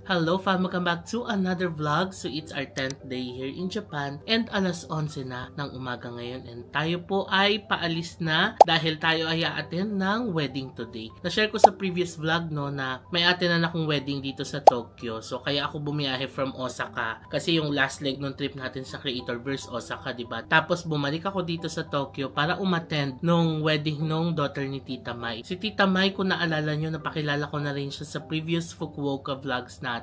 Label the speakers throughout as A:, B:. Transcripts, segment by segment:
A: Hello fam, welcome back to another vlog. So it's our 10th day here in Japan and alas 11 na ng umaga ngayon and tayo po ay paalis na dahil tayo ay a-attend ng wedding today. Na-share ko sa previous vlog no na may attendan akong wedding dito sa Tokyo. So kaya ako bumiyahe from Osaka kasi yung last leg ng trip natin sa Creatorverse Osaka, diba? Tapos bumalik ako dito sa Tokyo para umattend nung wedding nung daughter ni Tita Mai. Si Tita Mai, kung naalala nyo, napakilala ko na rin siya sa previous Fukuoka vlogs natin.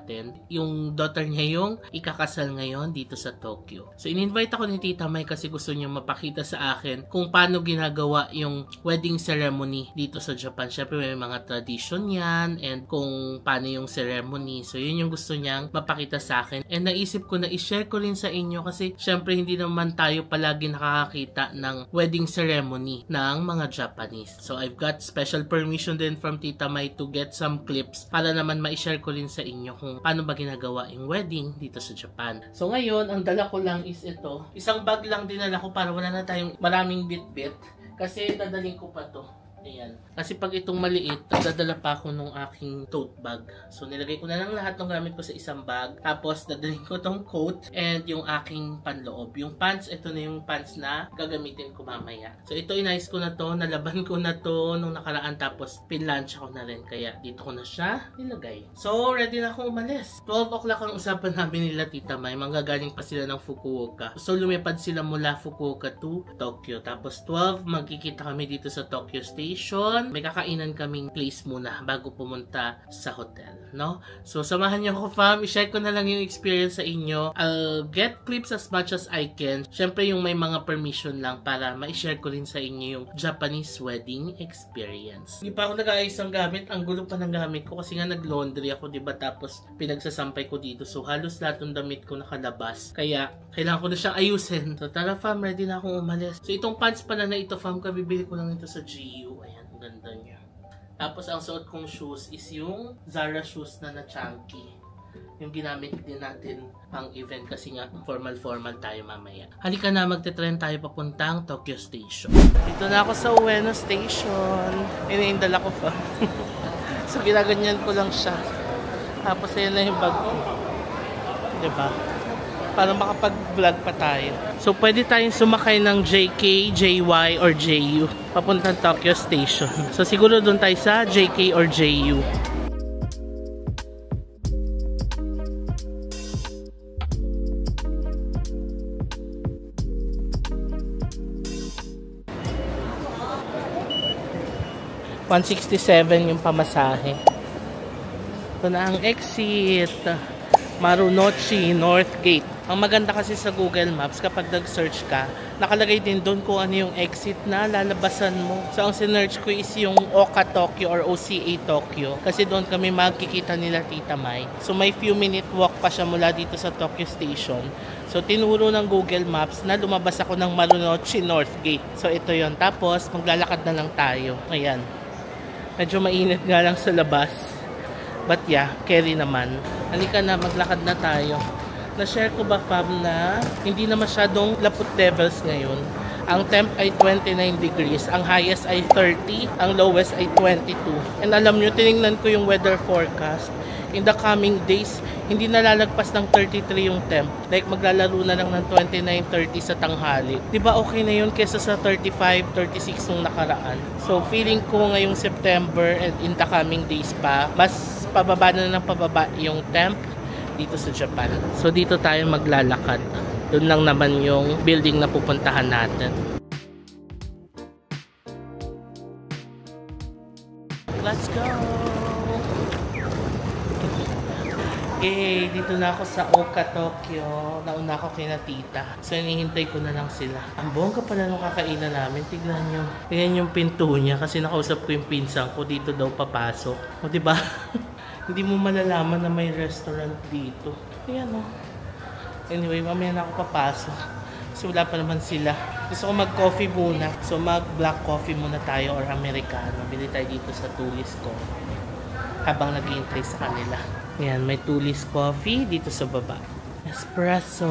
A: Yung daughter niya yung ikakasal ngayon dito sa Tokyo. So in-invite ako ni Tita Mai kasi gusto niya mapakita sa akin kung paano ginagawa yung wedding ceremony dito sa Japan. Syempre may mga tradition yan and kung paano yung ceremony. So yun yung gusto niyang mapakita sa akin. And naisip ko na i-share ko rin sa inyo kasi syempre hindi naman tayo palagi nakakakita ng wedding ceremony ng mga Japanese. So I've got special permission din from Tita Mai to get some clips para naman ma-share ko rin sa inyo kung paano ba ginagawa yung wedding dito sa Japan. So ngayon, ang dala ko lang is ito. Isang bag lang dinala ko para wala na tayong maraming bit-bit kasi dadaling ko pa to. Ayan. Kasi pag itong maliit, dadala pa ako nung aking tote bag. So nilagay ko na lang lahat ng gamit ko sa isang bag. Tapos dadalhin ko tong coat and yung aking panloob. Yung pants, ito na yung pants na gagamitin ko mamaya. So ito inayos ko na to, nalaban ko na to nung nakaraan tapos pinlansya ko na rin. Kaya dito ko na siya nilagay. So ready na akong umalis. 12 o'clock ang usapan namin nila Tita Mai. Manggagaling pa sila ng Fukuoka. So lumipad sila mula Fukuoka to Tokyo. Tapos 12, magkikita kami dito sa Tokyo Station. May kakainan kaming place muna bago pumunta sa hotel, no? So samahan niyo ako fam, i-share ko na lang yung experience sa inyo. I'll get clips as much as I can. Syempre yung may mga permission lang para ma-share ko rin sa inyo yung Japanese wedding experience. Hindi pa ako nag-aayos ng gamit, ang gulo pa ng gamit ko kasi nga nag-laundry ako, diba? Tapos pinagsasampay ko dito. So halos lahat ng damit ko nakalabas. Kaya kailangan ko na siyang ayusin. So tara fam, ready na akong umalis. So itong pants pala na ito fam, kabibili ko lang ito sa GU. Ayan, ang ganda niya. Tapos ang suot kong shoes is yung Zara shoes na chunky. Yung ginamit din natin pang event kasi nga formal tayo mamaya. Halika na, magte-trend tayo papuntang Tokyo Station. Dito na ako sa Ueno Station. Iniindala ko pa. So ginaganyan ko lang siya. Tapos ayan na yung bag ko. Diba? Para makapag-vlog pa tayo. So pwede tayong sumakay ng JK, JY, or JU papuntang Tokyo Station. So siguro doon tayo sa JK or JU. $167 yung pamasahe. Ito na ang exit. Marunouchi North Gate. Ang maganda kasi sa Google Maps, kapag nag-search ka, nakalagay din doon kung ano yung exit na lalabasan mo. So, ang sinearch ko is yung Oka Tokyo or OCA Tokyo. Kasi doon kami magkikita nila Tita Mai. So, may few minute walk pa siya mula dito sa Tokyo Station. So, tinuro ng Google Maps na lumabas ako ng Marunouchi North Gate. So, ito yon. Tapos, maglalakad na lang tayo. Ayan. Medyo mainit nga lang sa labas. But yeah, carry naman. Halika na, maglakad na tayo. Na-share ko ba fam na hindi na masyadong lapot levels ngayon. Ang temp ay 29 degrees, ang highest ay 30, ang lowest ay 22. And alam nyo, tinignan ko yung weather forecast. In the coming days, hindi nalalagpas ng 33 yung temp. Like maglalaro na lang ng 29-30 sa tanghali. Diba okay na yun kesa sa 35-36 nung nakaraan. So feeling ko ngayong September and in the coming days pa, mas pababa na ng pababa yung temp dito sa Japan. So dito tayo maglalakad. Doon lang naman yung building na pupuntahan natin. Let's go! Okay, dito na ako sa Oka Tokyo. Nauna ako kina Tita. So hinihintay ko na lang sila. Ang bongga pala nung kakainan namin. Tignan nyo. Tignan yung pinto niya kasi nakausap ko yung pinsan ko. Dito daw papasok. O diba? Hindi mo malalaman na may restaurant dito. Ayan o. Anyway, mamaya na ako papasok. Kasi wala pa naman sila. Gusto ko mag-coffee muna. So mag-black coffee muna tayo or Americano. Bili tayo dito sa Tulis Coffee. Habang naghihintay sa kanila. Ayan, may Tulis Coffee dito sa baba. Espresso.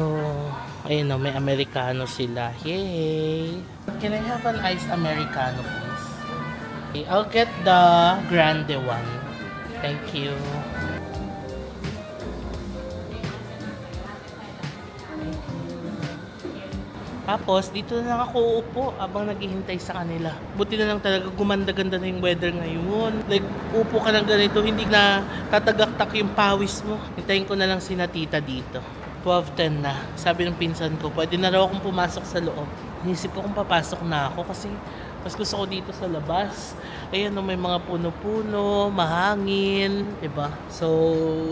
A: Ayun o, may Americano sila. Yay! Can I have an iced Americano please? Okay, I'll get the grande one. Thank you. Tapos, dito na lang ako uupo habang naghihintay sa kanila. Buti na lang talaga gumanda-ganda na yung weather ngayon. Like, upo ka ng ganito, hindi na tatagaktak yung pawis mo. Hintayin ko na lang si Tita dito. 12:10 na. Sabi ng pinsan ko, pwede na raw akong pumasok sa loob. Inisip ko kung papasok na ako kasi mas gusto ko dito sa labas. Ayan, no, may mga puno-puno, mahangin, diba? So,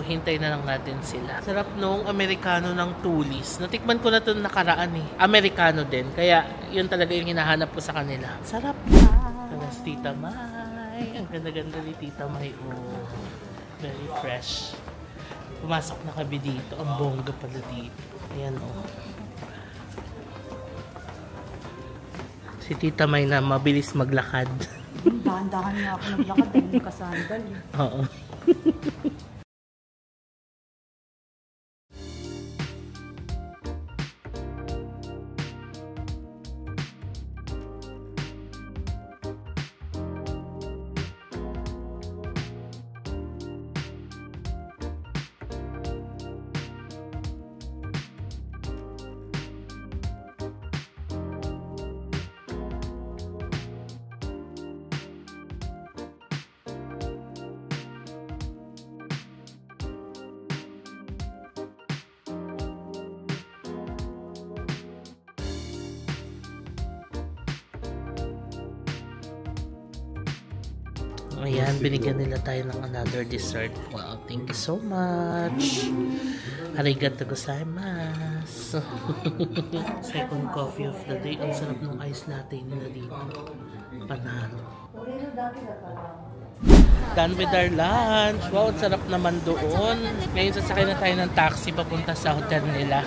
A: hintay na lang natin sila. Sarap nung Americano ng tulis. Natikman ko na ito nakaraan eh. Americano din. Kaya, yun talaga yung hinahanap ko sa kanila. Sarap na. Talas Tita May. Ang ganda-ganda ni Tita May. Oh, very fresh. Pumasok na kami dito. Ang bongga pala dito. Ayan oh. Si Tita May na mabilis maglakad.
B: Dahan-dahan nga ako naglakad dahil nakasandal.
A: Oo. Ayan, binigyan nila tayo ng another dessert. Wow, thank you so much. Arigato gozaimasu. Second coffee of the day. Ang sarap ng ice latte nila dito. Panalo. Done with our lunch. Wow, ang sarap naman doon. Ngayon sasakay na tayo ng taxi papunta sa hotel nila.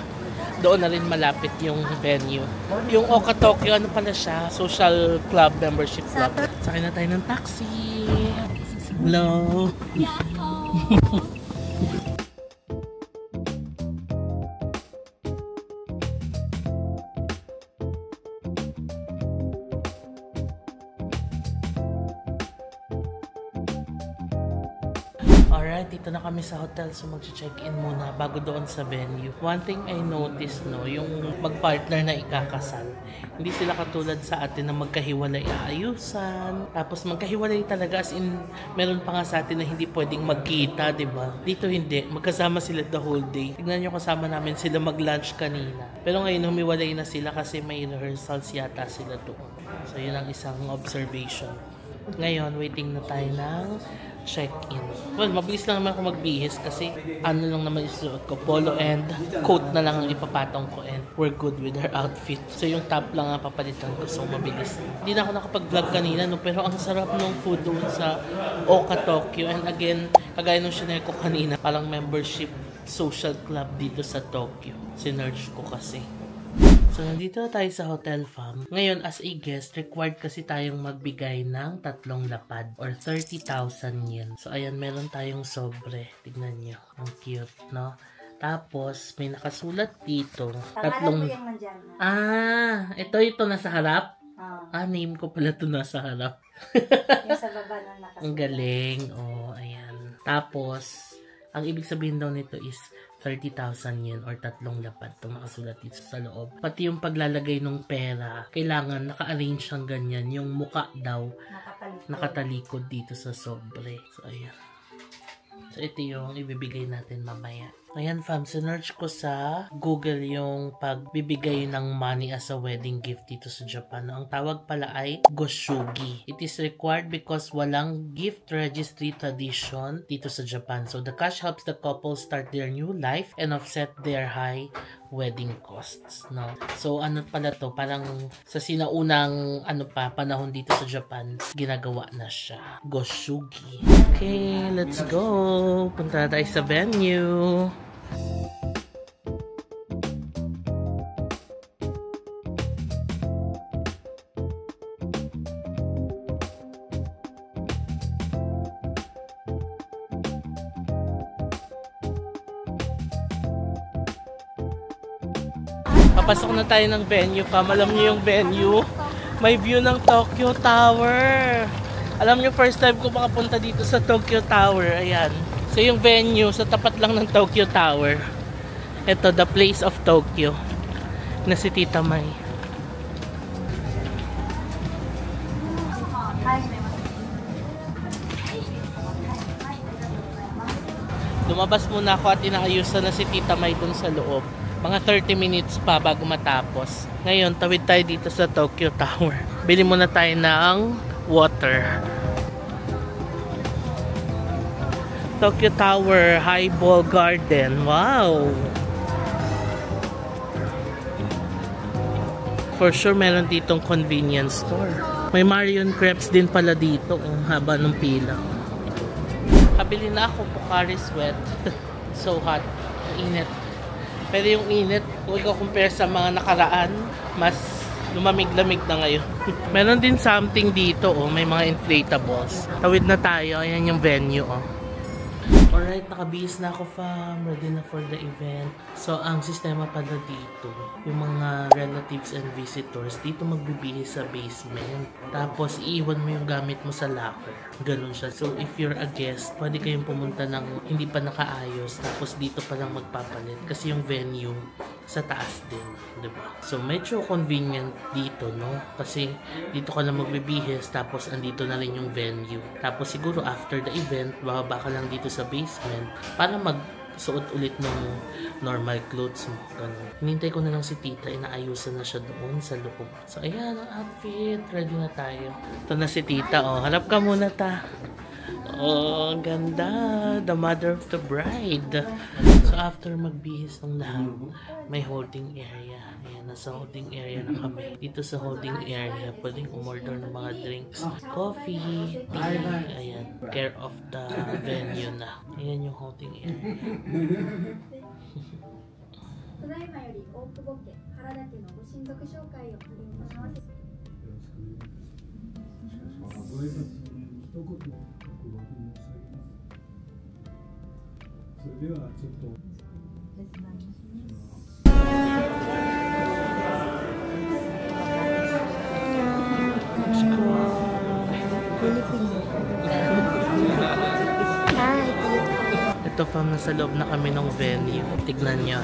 A: Doon na rin malapit yung venue. Yung Oka Tokyo, ano pala siya? Social club, membership club. Sakay na tayo ng taxi. Hello. Alright, dito na kami sa hotel, so mag-check-in muna bago doon sa venue. One thing I noticed, no, yung mag-partner na ikakasal, hindi sila katulad sa atin na magkahiwalay aayusan, tapos magkahiwalay talaga as in, meron pa nga sa atin na hindi pwedeng magkita, diba? Dito hindi, magkasama sila the whole day. Tignan nyo, kasama namin sila mag-lunch kanina. Pero ngayon humiwalay na sila kasi may rehearsals yata sila doon. So yun ang isang observation. Ngayon, waiting na tayo ng check-in. Well, mabilis lang naman ako magbihis kasi ano lang naman isuot ko. Polo and coat na lang ang ipapatong ko and we're good with our outfit. So yung top lang ang papalitan ko, so mabilis. Hindi na ako nakapag-vlog kanina, no? Pero ang sarap ng food doon sa Oka Tokyo. And again, kagaya nung sinare ko kanina, parang membership social club dito sa Tokyo. Sinerge ko kasi. So, nandito na tayo sa Hotel Fam. Ngayon, as a guest, required kasi tayong magbigay ng 3 lapad or 30,000 yen. So, ayan, meron tayong sobre. Tignan nyo. Ang cute, no? Tapos, may nakasulat dito. Ito nasa harap? Name ko pala ito nasa harap.
B: Yung sa baba na nakasulat.
A: Ang galing. Oh, ayan. Tapos, ang ibig sabihin daw nito is 30,000 yen or 3 lapad. Ito nakasulat dito sa loob. Pati yung paglalagay ng pera, kailangan naka-arrange ng ganyan. Yung muka daw, nakatalikod dito sa sobre. So, ayan. So, ito yung ibibigay natin mamaya. Ayan, fam, sinerge ko sa Google yung pagbibigay ng money as a wedding gift dito sa Japan. Ang tawag pala ay goshugi. It is required because walang gift registry tradition dito sa Japan. So, the cash helps the couple start their new life and offset their high wedding costs, no? So, ano pala to? Parang sa sinaunang panahon dito sa Japan, ginagawa na siya. Goshugi. Okay, let's go. Punta tayo sa venue. Papasok na tayo ng venue, fam. Alam niyo yung venue? May view ng Tokyo Tower. Alam niyo, first time ko makapunta dito sa Tokyo Tower. Ayan. So yung venue, sa tapat lang ng Tokyo Tower. Ito, the place of Tokyo. Na si Tita May. lumabas muna ako at inaayusan na si Tita May dun sa loob. Mga 30 minutes pa bago matapos. Ngayon, tawid tayo dito sa Tokyo Tower. Bili muna tayo ng water. Tokyo Tower Highball Garden. Wow! For sure, meron ditong convenience store. May Marion Crepes din pala dito. Ang haba ng pila. Kabili na ako Pocari Sweat. So hot. Init. Pero yung init, kung i-compare sa mga nakaraan, mas lumamig-lamig na ngayon. Meron din something dito, oh. May mga inflatables. Tawid na tayo. Ayan yung venue, oh. Alright, nakabihis na ako, fam. Ready na for the event. So, ang sistema pala dito, yung mga relatives and visitors, dito magbibihis sa basement. Tapos, iiwan mo yung gamit mo sa locker. Ganun siya. So, if you're a guest, pwede kayong pumunta ng hindi pa nakaayos. Tapos, dito pa lang magpapalit. Kasi yung venue, sa taas din. Diba? So, medyo convenient dito, no? Kasi, dito ka lang magbibihis. Tapos, andito na rin yung venue. Tapos, siguro, after the event, bababa ka lang dito sa basement para magsuot ulit ng normal clothes mo. Ganun. Hinintay ko na lang si Tita, inaayusan na siya doon sa loob. So, ayan ang outfit. Ready na tayo. Ito na si Tita, oh. Harap ka muna, ta. Oh, ganda. The mother of the bride. So, after magbihis ng lahat, may holding area. Ayan, nasa holding area na kami. Dito sa holding area, pwedeng umorder ng mga drinks. Coffee, tea, ayan. Care of the venue na. Ayan yung holding area.
C: ただいまより大久保家原田家のご親族紹介を取ります。
D: ご挨拶に一言ご確認申し上げます。それではちょっと。
A: Ito fam, nasa loob na kami ng venue. Tignan nyo.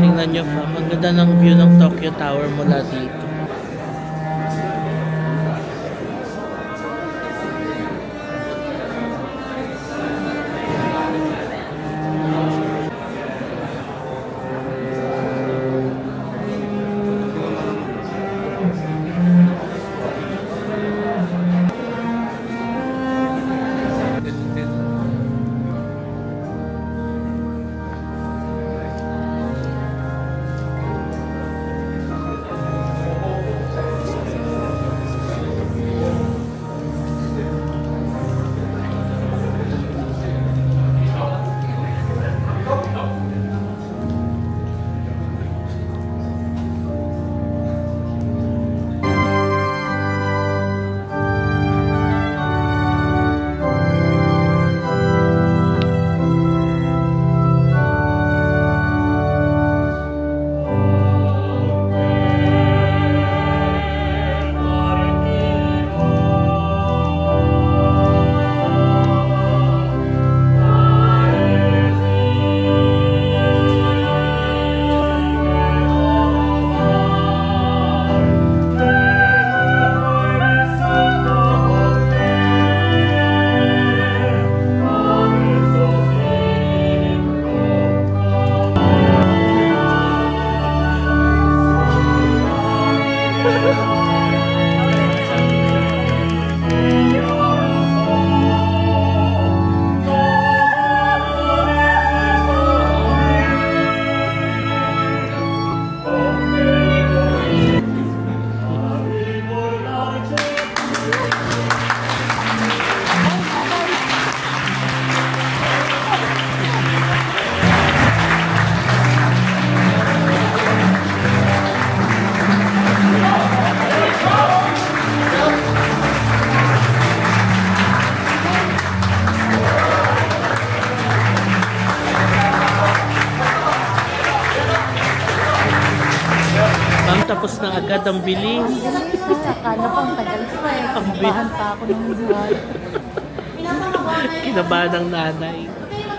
A: Tingnan nyo fam, ang ganda ng view ng Tokyo Tower mula dito. Tapos na agad, ang bilis.
B: Akala ko ang tagal pa eh.
A: Ang
B: Bahan pa ako ng buhay.
A: Kinabahan ng nanay.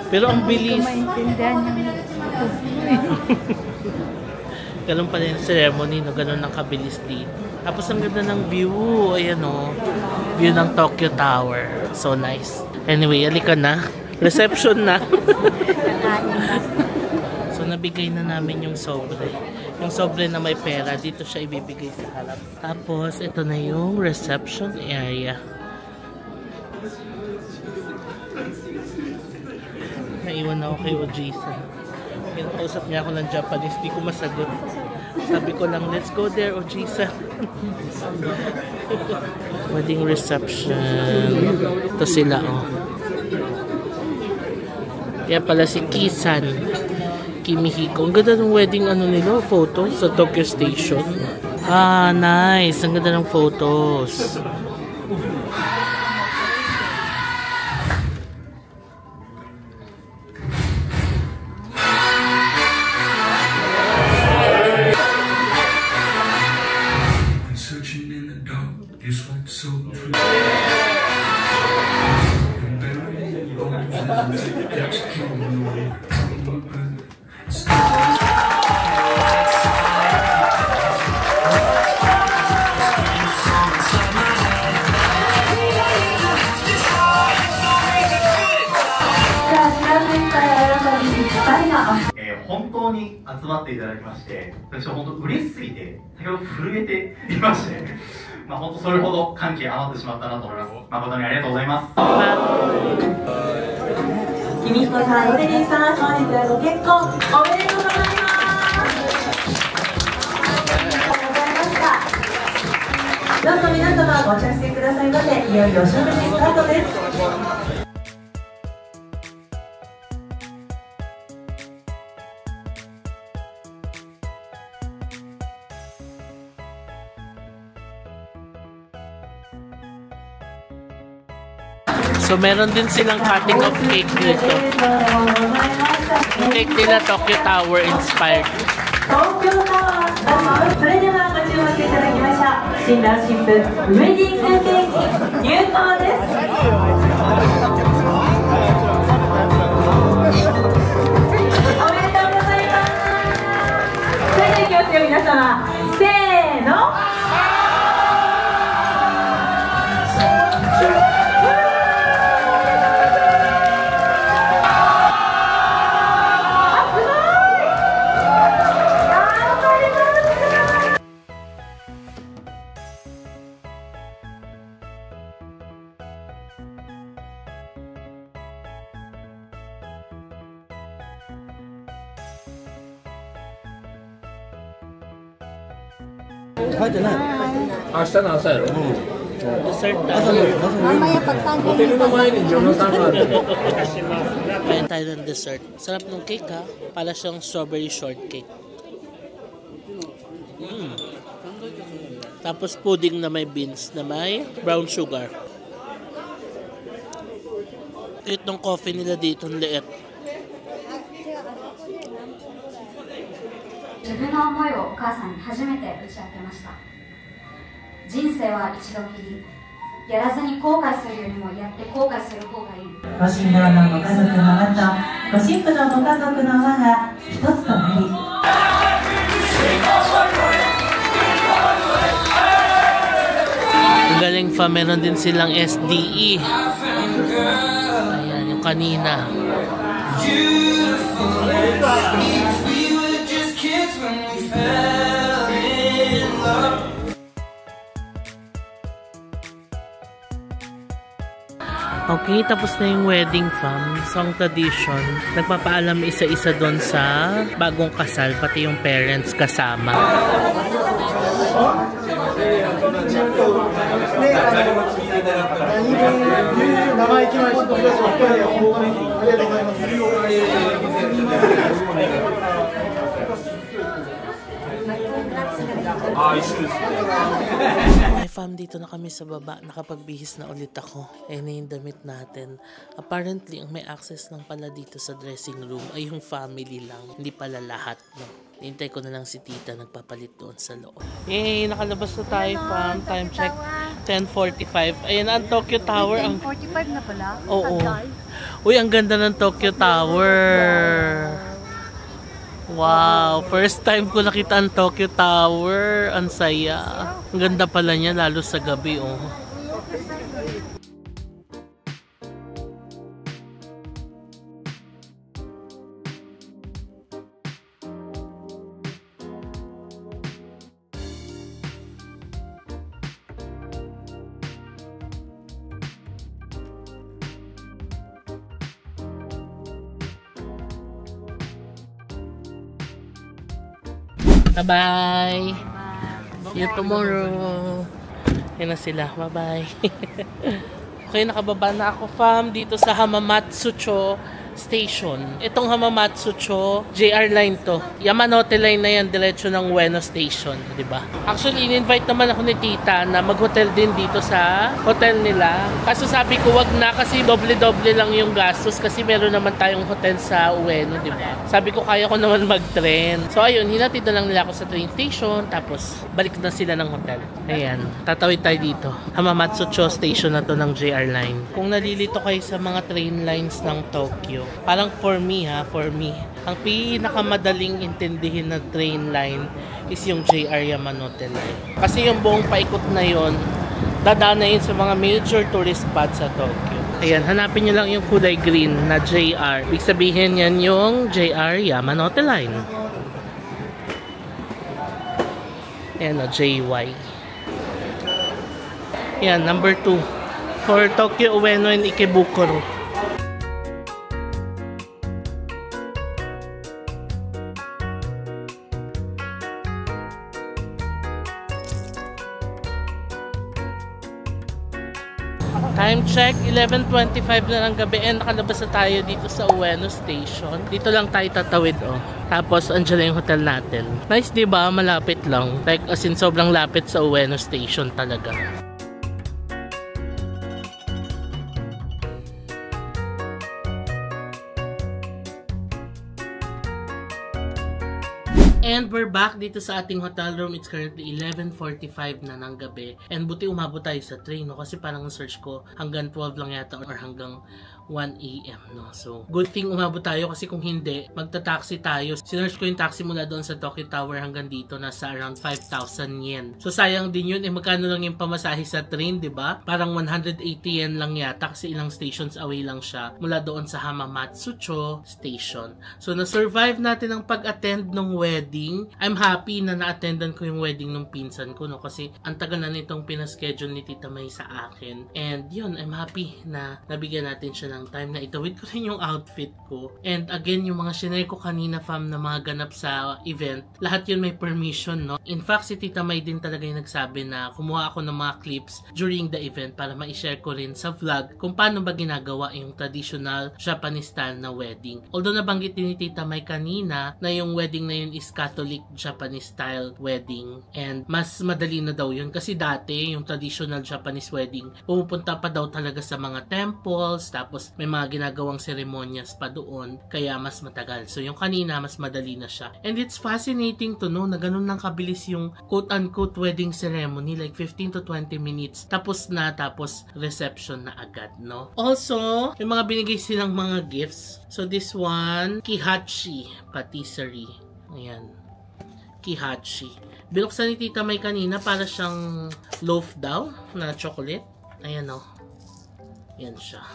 A: Pero ang bilis.
B: Maintindihan niya.
A: Ganun pala yung ceremony, no? Ganun ang kabilis dito. Tapos ang ganda ng view. Ayan o. View ng Tokyo Tower. So nice. Anyway, alika na. Reception na. So nabigay na namin yung sobre. Yung sobre na may pera, dito siya ibibigay sa harap. Tapos ito na yung reception area. Naiwan ako kay Ojisa. Kausap niya ako ng Japanese, di ko masagot. Sabi ko lang, let's go there, Ojisa. Wedding reception. Ito sila, oh. Yan pala si Kisan Kimihiko. Ang ganda ng wedding nila, photo sa Tokyo Station. Ah, nice. Ang ganda ng photos.
E: 本当に集まっていただきまして、私は本当嬉しすぎて、先ほど震えていまして、本当それほど感極まってしまったなと思います。誠にありがとうございます。君彦さん、ロレリンさん、本日はご結婚おめでとうございます。ありがとうございました。どうぞ皆様ご着席くださいませ。いよいよお食事スタートです。
A: So, meron din silang cutting of cake dito. Yung cake nila, Tokyo Tower inspired.
E: Tokyo Tower! それではご注目いただきましょう。新郎新婦、ウェディングケーキ、入刀です。おめでとうございます。それではいきますよ、皆様。せーの。
F: 書いてない。明日の朝やろ。
A: Dessert tayo.
B: Mamaya pagtanggol.
F: Hotel na may ninyo na sama.
A: Kain tayo ng dessert. Sarap ng cake ha. Para siyang strawberry shortcake. Tapos pudding na may beans na may brown sugar. Cute ng coffee nila dito, ang liit.
C: 自分の思いをお母さんに初めて打ち明けました。人生は一度きり、やらずに後悔するよりもやって後悔する方がいい。ご新郎のご家族の輪とご新婦のご家族の輪が一つとなり、
A: ang galing pa, meron din silang SDE. Ayan, yung kanina. Okay, tapos na yung wedding fam. Song tradition. Nagpapaalam isa-isa doon sa bagong kasal, pati yung parents kasama. Ay fam, dito na kami sa baba. Nakapagbihis na ulit ako. Eh na yung damit natin. Apparently, ang may access lang pala dito sa dressing room ay yung family lang. Hindi pala lahat, no? Hintay ko na lang si tita nagpapalit doon sa loob. Yay! Nakalabas na tayo fam. Time check. 10:45. Ayan ang Tokyo Tower.
B: 10:45 na pala.
A: Oo. Uy, ang ganda ng Tokyo Tower. Wow, first time ko nakita ang Tokyo Tower. Ang saya. Ang ganda pala niya, lalo sa gabi, oh. Bye-bye! See you tomorrow! Yan na sila. Bye-bye! Okay, nakababa na ako, fam, dito sa Hamamatsucho Station. Itong Hamamatsucho, JR line to. Yamanote line na yan, diretso ng Ueno Station, di ba? Actually, in-invite naman ako ni tita na mag-hotel din dito sa hotel nila. Kaso sabi ko, wag na kasi doble-doble lang yung gastos kasi meron naman tayong hotel sa Ueno, di ba? Sabi ko, kaya ko naman mag-train. So, ayun, hinatid na lang nila ako sa train station, tapos balik na sila ng hotel. Ayan, tatawid tayo dito. Hamamatsucho Station na to ng JR line. Kung nalilito kayo sa mga train lines ng Tokyo, parang for me, ang pinakamadaling intindihin na train line is yung JR Yamanote line. Kasi yung buong paikot na yon, dadaan na yun sa mga major tourist spots sa Tokyo. Ayan, hanapin nyo lang yung kulay green na JR. Ibig sabihin yan yung JR Yamanote line. Ayan o, JY. Ayan, number 2. For Tokyo Ueno and Ikebukuro. Time check, 11:25 na ng gabi and nakalabas na tayo dito sa Ueno Station. Dito lang tayo tatawid, oh. Tapos, andyan na yung hotel natin. Nice, diba? Malapit lang. Like, as in, sobrang lapit sa Ueno Station talaga. And we're back dito sa ating hotel room. It's currently 11:45 na ng gabi. And buti umabot tayo sa train, no? Kasi parang search ko hanggang 12 lang yata or hanggang 1 AM, no? So, good thing umabot tayo kasi kung hindi, magta-taxi tayo. Sinearch ko yung taxi mula doon sa Tokyo Tower hanggang dito, nasa around 5,000 yen. So, sayang din yun. Eh, magkano lang yung pamasahe sa train, diba? Parang 180 yen lang yata kasi ilang stations away lang siya mula doon sa Hamamatsucho Station. So, na-survive natin ang pag-attend ng wedding. I'm happy na na-attendan ko yung wedding ng pinsan ko, no? Kasi ang tagal na nitong pinaschedule ni Tita May sa akin. And yun, I'm happy na nabigyan natin siya ng time na itawid ko rin yung outfit ko. And again, yung mga shinare ko kanina, fam, na mga ganap sa event, lahat yun may permission, no? In fact, si Tita May din talaga yung nagsabi na kumuha ako ng mga clips during the event para ma-share ko rin sa vlog kung paano ba ginagawa yung traditional Japanese style na wedding. Although nabanggit din ni Tita May kanina na yung wedding na yun is Catholic Japanese style wedding and mas madali na daw yun kasi dati yung traditional Japanese wedding pumupunta pa daw talaga sa mga temples, tapos may mga ginagawang seremonyas pa doon, kaya mas matagal. So yung kanina mas madali na siya. And it's fascinating to know na ganun lang kabilis yung quote-unquote wedding ceremony, like 15 to 20 minutes tapos reception na agad, no? Also, may mga binigay silang mga gifts. So this one, Kihachi Patisserie. Ayan. Kihachi. Binuksan ni Tita May kanina para siyang loaf daw na chocolate. Ayan o. Yan siya.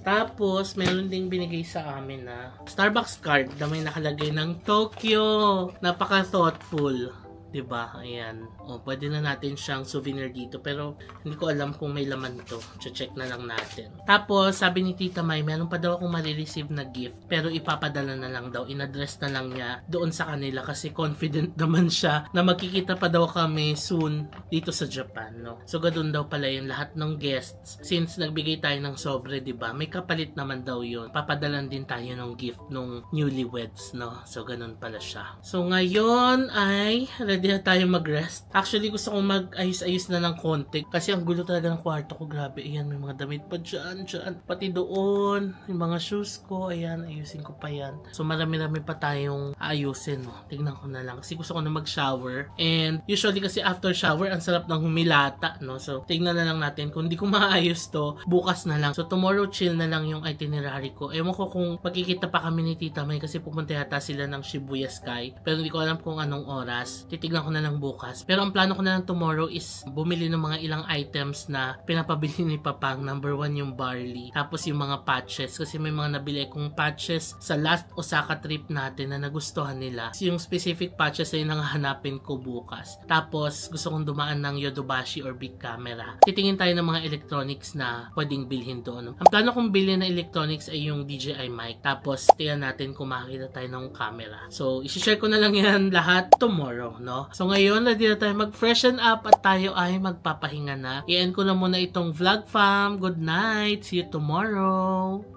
A: Tapos, meron ding binigay sa amin na Starbucks card na may nakalagay ng Tokyo. Napaka-thoughtful. Diba? Ayan. O, pwede na natin siyang souvenir dito. Pero, hindi ko alam kung may laman to. Check na lang natin. Tapos, sabi ni Tita May, meron pa daw akong marireceive na gift. Pero, ipapadala na lang daw. In-address na lang niya doon sa kanila. Kasi confident naman siya na magkikita pa daw kami soon dito sa Japan, no? So, ganun daw pala yung lahat ng guests. Since nagbigay tayo ng sobre, diba? May kapalit naman daw yun. Papadalan din tayo ng gift nung newlyweds, no? So, ganun pala siya. So, ngayon ay ready Pwede na tayo mag-rest. Actually, gusto kong mag-ayos-ayos na ng konti. Kasi ang gulo talaga ng kwarto ko. Grabe, ayan, may mga damit pa dyan. Pati doon, yung mga shoes ko. Ayan, ayusin ko pa yan. So, marami-rami pa tayong ayusin. No? Tignan ko na lang. Kasi gusto ko na mag-shower. And usually kasi after shower, ang sarap ng humilata. No? So, tignan na lang natin. Kung di ko maayos to, bukas na lang. So, tomorrow chill na lang yung itinerary ko. Ewan ko kung magkikita pa kami ni Tita May kasi pupunta yata sila ng Shibuya Sky. Pero hindi ko alam kung anong oras. Titignan ko na lang bukas. Pero ang plano ko na lang tomorrow is bumili ng mga ilang items na pinapabili ni Papang. Number 1 yung barley. Tapos yung mga patches. Kasi may mga nabili akong patches sa last Osaka trip natin na nagustuhan nila. Yung specific patches ay nanghahanapin ko bukas. Tapos gusto kong dumaan ng Yodobashi or Big Camera. Titingin tayo ng mga electronics na pwedeng bilhin doon. Ang plano kong bilhin na electronics ay yung DJI mic. Tapos tingnan natin kung makakita tayo ng camera. So isi-share ko na lang yan lahat tomorrow, no? So ngayon, ready na tayo mag-freshen up at tayo ay magpapahinga na. I-end ko na muna itong vlog fam. Good night. See you tomorrow.